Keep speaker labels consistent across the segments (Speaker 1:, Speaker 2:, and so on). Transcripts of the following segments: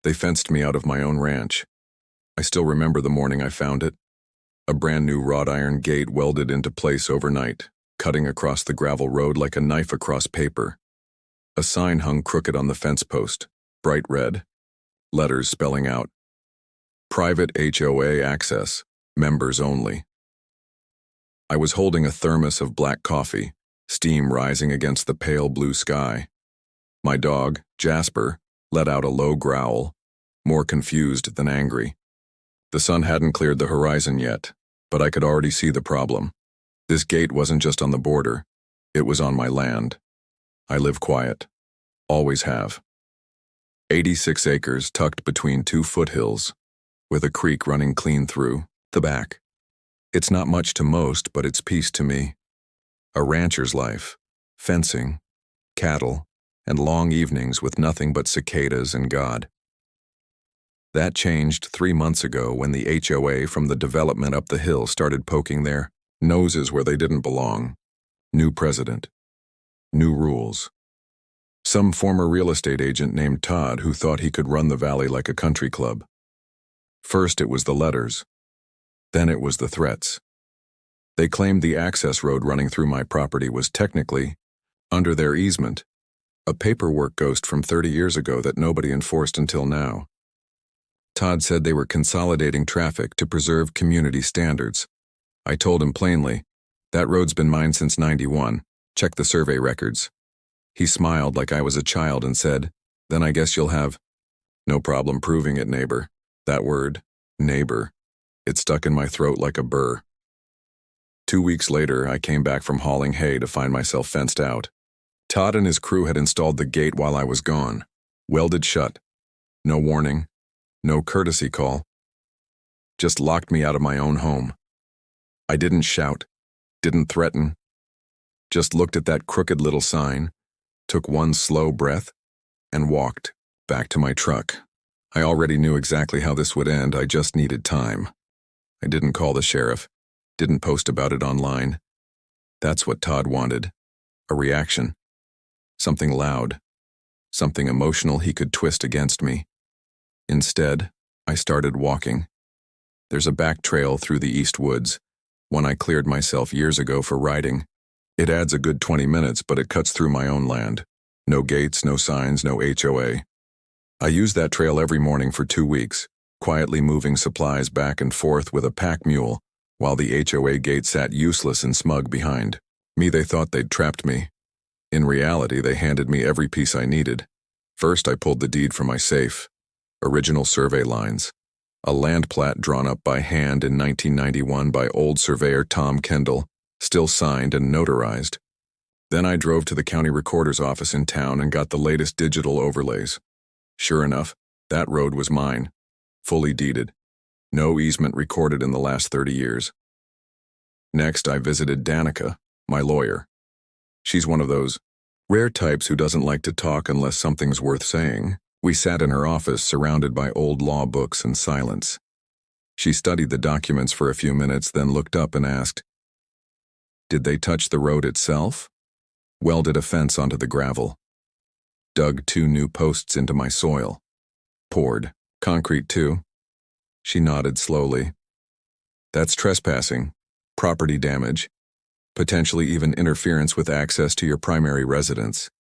Speaker 1: They fenced me out of my own ranch. I still remember the morning I found it. A brand new wrought iron gate welded into place overnight, cutting across the gravel road like a knife across paper. A sign hung crooked on the fence post, bright red, letters spelling out, "Private HOA access, members only." I was holding a thermos of black coffee, steam rising against the pale blue sky. My dog, Jasper, let out a low growl, more confused than angry. The sun hadn't cleared the horizon yet, but I could already see the problem. This gate wasn't just on the border, it was on my land. I live quiet. Always have. 86 acres tucked between two foothills, with a creek running clean through the back. It's not much to most, but it's peace to me. A rancher's life, fencing, cattle, and long evenings with nothing but cicadas and God. That changed 3 months ago when the HOA from the development up the hill started poking their noses where they didn't belong. New president. New rules. Some former real estate agent named Todd who thought he could run the valley like a country club. First it was the letters. Then it was the threats. They claimed the access road running through my property was technically under their easement, a paperwork ghost from 30 years ago that nobody enforced until now. Todd said they were consolidating traffic to preserve community standards. I told him plainly, "That road's been mine since '91. Check the survey records." He smiled like I was a child and said, "Then I guess you'll have no problem proving it, neighbor." That word, neighbor, it stuck in my throat like a burr. 2 weeks later, I came back from hauling hay to find myself fenced out. Todd and his crew had installed the gate while I was gone, welded shut. No warning, no courtesy call. Just locked me out of my own home. I didn't shout, didn't threaten. Just looked at that crooked little sign, took one slow breath, and walked back to my truck. I already knew exactly how this would end, I just needed time. I didn't call the sheriff, didn't post about it online. That's what Todd wanted, a reaction. Something loud, something emotional he could twist against me. Instead, I started walking. There's a back trail through the East Woods, one I cleared myself years ago for riding. It adds a good 20 minutes, but it cuts through my own land. No gates, no signs, no HOA. I used that trail every morning for 2 weeks, quietly moving supplies back and forth with a pack mule, while the HOA gate sat useless and smug behind. They thought they'd trapped me. In reality, they handed me every piece I needed. First, I pulled the deed from my safe. Original survey lines. A land plat drawn up by hand in 1991 by old surveyor Tom Kendall, still signed and notarized. Then I drove to the county recorder's office in town and got the latest digital overlays. Sure enough, that road was mine, fully deeded. No easement recorded in the last 30 years. Next, I visited Danica, my lawyer. She's one of those rare types who doesn't like to talk unless something's worth saying. We sat in her office surrounded by old law books and silence. She studied the documents for a few minutes, then looked up and asked, "Did they touch the road itself?" Welded a fence onto the gravel. Dug 2 new posts into my soil. Poured concrete too. She nodded slowly. "That's trespassing, property damage, potentially even interference with access to your primary residence.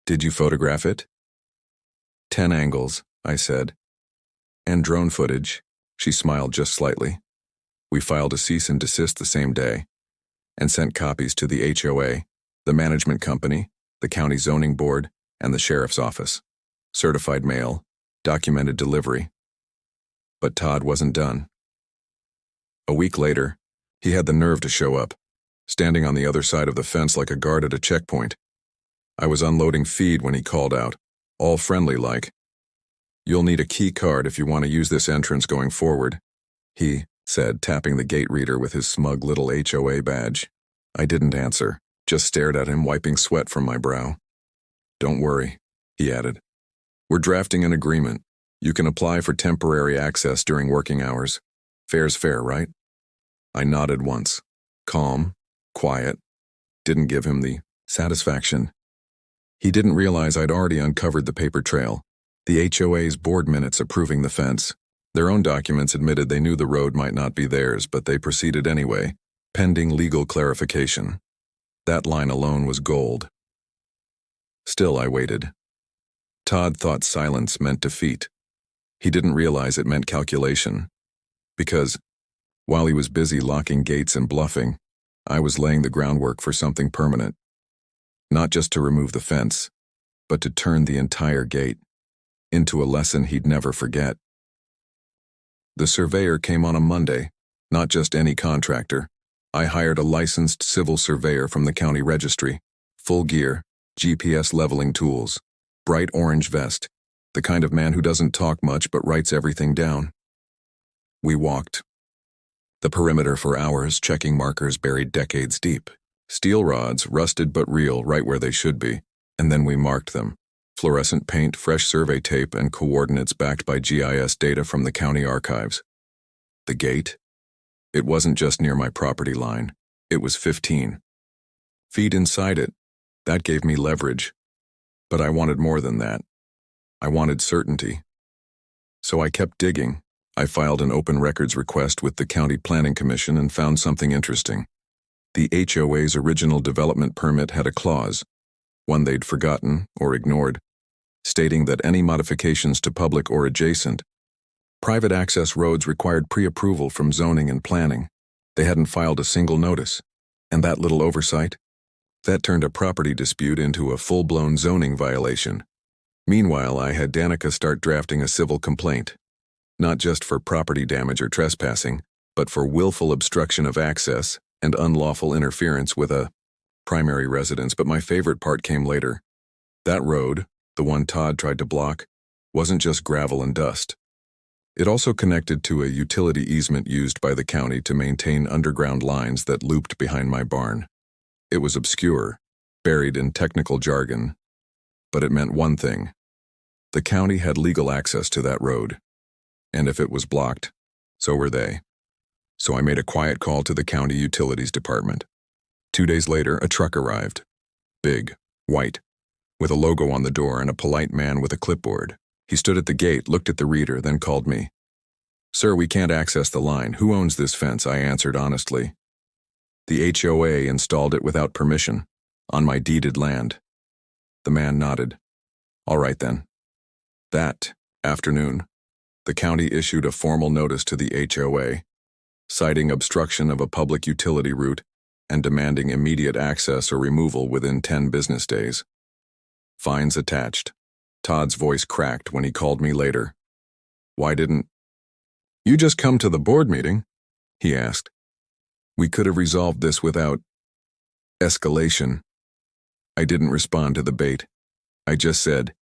Speaker 1: Did you photograph it?" 10 angles, I said. "And drone footage." She smiled just slightly. We filed a cease and desist the same day, and sent copies to the HOA, the management company, the county zoning board, and the sheriff's office. Certified mail, documented delivery. But Todd wasn't done. A week later, he had the nerve to show up, standing on the other side of the fence like a guard at a checkpoint. I was unloading feed when he called out, all friendly like, "You'll need a key card if you want to use this entrance going forward," he said, tapping the gate reader with his smug little HOA badge. I didn't answer, just stared at him, wiping sweat from my brow. "Don't worry," he added. "We're drafting an agreement. You can apply for temporary access during working hours. Fair's fair, right?" I nodded once. Calm, quiet, didn't give him the satisfaction. He didn't realize I'd already uncovered the paper trail, The HOA's board minutes approving the fence. Their own documents admitted they knew the road might not be theirs, but they proceeded anyway, pending legal clarification. That line alone was gold. Still, I waited. Todd thought silence meant defeat. He didn't realize it meant calculation. Because, while he was busy locking gates and bluffing, I was laying the groundwork for something permanent. Not just to remove the fence, but to turn the entire gate into a lesson he'd never forget. The surveyor came on a Monday, not just any contractor. I hired a licensed civil surveyor from the county registry, full gear, GPS leveling tools, bright orange vest, the kind of man who doesn't talk much but writes everything down. We walked the perimeter for hours, checking markers buried decades deep. Steel rods, rusted but real, right where they should be, and then we marked them. Fluorescent paint, fresh survey tape, and coordinates backed by GIS data from the county archives. The gate? It wasn't just near my property line. It was 15 feet inside it. That gave me leverage. But I wanted more than that. I wanted certainty. So I kept digging. I filed an open records request with the County Planning Commission and found something interesting. The HOA's original development permit had a clause, one they'd forgotten or ignored, stating that any modifications to public or adjacent private access roads required pre-approval from zoning and planning. They hadn't filed a single notice, and that little oversight, that turned a property dispute into a full-blown zoning violation. Meanwhile, I had Danica start drafting a civil complaint, not just for property damage or trespassing, but for willful obstruction of access and unlawful interference with a primary residence. But my favorite part came later. That road, the one Todd tried to block, wasn't just gravel and dust. It also connected to a utility easement used by the county to maintain underground lines that looped behind my barn. It was obscure, buried in technical jargon, but it meant one thing. The county had legal access to that road, and if it was blocked, so were they. So I made a quiet call to the county utilities department. 2 days later, a truck arrived. Big, white, with a logo on the door and a polite man with a clipboard. He stood at the gate, looked at the reader, then called me. "Sir, we can't access the line. Who owns this fence?" I answered honestly. "The HOA installed it without permission, on my deeded land." The man nodded. "All right then." That afternoon, the county issued a formal notice to the HOA, citing obstruction of a public utility route and demanding immediate access or removal within 10 business days. Fines attached. Todd's voice cracked when he called me later. "Why didn't you just come to the board meeting?" he asked. "We could have resolved this without escalation." I didn't respond to the bait. I just said,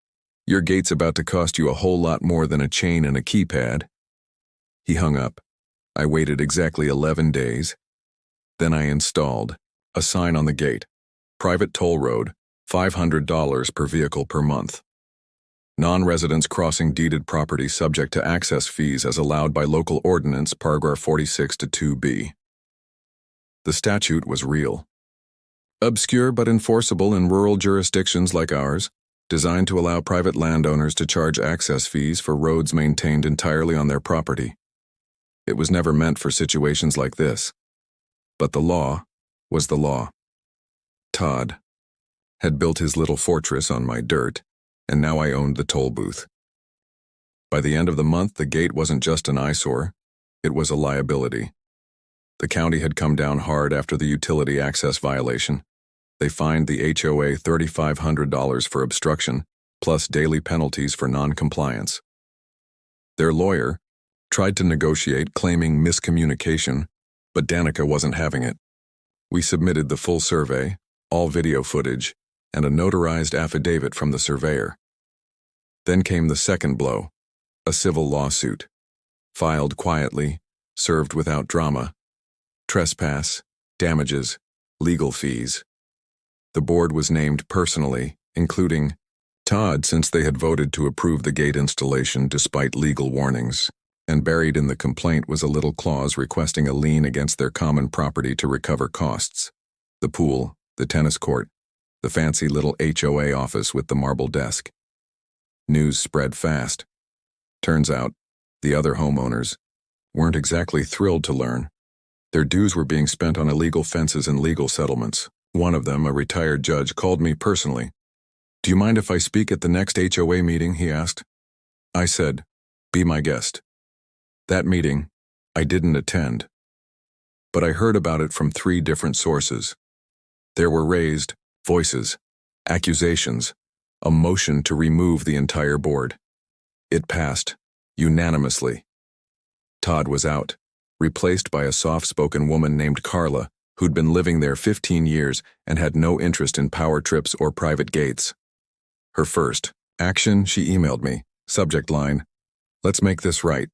Speaker 1: "Your gate's about to cost you a whole lot more than a chain and a keypad." He hung up. I waited exactly 11 days. Then I installed a sign on the gate. Private toll road, $500 per vehicle per month. Non-residents crossing deeded property subject to access fees as allowed by local ordinance, paragraph 46 to 2B. The statute was real. Obscure but enforceable in rural jurisdictions like ours, designed to allow private landowners to charge access fees for roads maintained entirely on their property. It was never meant for situations like this. But the law was the law. Todd had built his little fortress on my dirt, and now I owned the toll booth. By the end of the month, the gate wasn't just an eyesore, it was a liability. The county had come down hard after the utility access violation. They fined the HOA $3,500 for obstruction, plus daily penalties for non-compliance. Their lawyer tried to negotiate, claiming miscommunication, but Danica wasn't having it. We submitted the full survey, all video footage, and a notarized affidavit from the surveyor. Then came the second blow, a civil lawsuit. Filed quietly, served without drama. Trespass, damages, legal fees. The board was named personally, including Todd, since they had voted to approve the gate installation despite legal warnings, and buried in the complaint was a little clause requesting a lien against their common property to recover costs. The pool, the tennis court, the fancy little HOA office with the marble desk. News spread fast. Turns out, the other homeowners weren't exactly thrilled to learn. Their dues were being spent on illegal fences and legal settlements. One of them, a retired judge, called me personally. "Do you mind if I speak at the next HOA meeting?" he asked. I said, "Be my guest." That meeting, I didn't attend. But I heard about it from 3 different sources. There were raised voices, accusations, a motion to remove the entire board. It passed, unanimously. Todd was out, replaced by a soft-spoken woman named Carla, who'd been living there 15 years and had no interest in power trips or private gates. Her first action, she emailed me, subject line, "Let's make this right."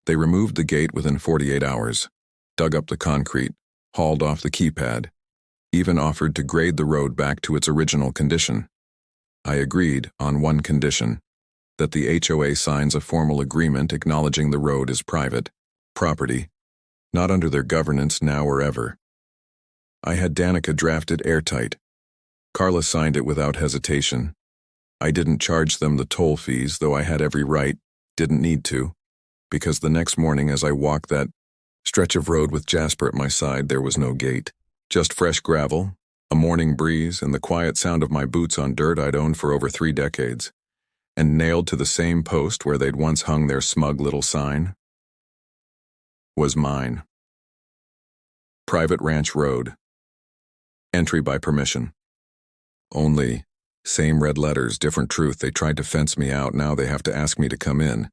Speaker 1: They removed the gate within 48 hours, dug up the concrete, hauled off the keypad, even offered to grade the road back to its original condition. I agreed on one condition, that the HOA signs a formal agreement acknowledging the road is private property, not under their governance now or ever. I had Danica drafted airtight. Carla signed it without hesitation. I didn't charge them the toll fees, though I had every right, didn't need to, because the next morning as I walked that stretch of road with Jasper at my side, there was no gate. Just fresh gravel, a morning breeze, and the quiet sound of my boots on dirt I'd owned for over 3 decades, and nailed to the same post where they'd once hung their smug little sign, was mine. Private Ranch Road. Entry by permission. Only, same red letters, different truth. They tried to fence me out, now they have to ask me to come in.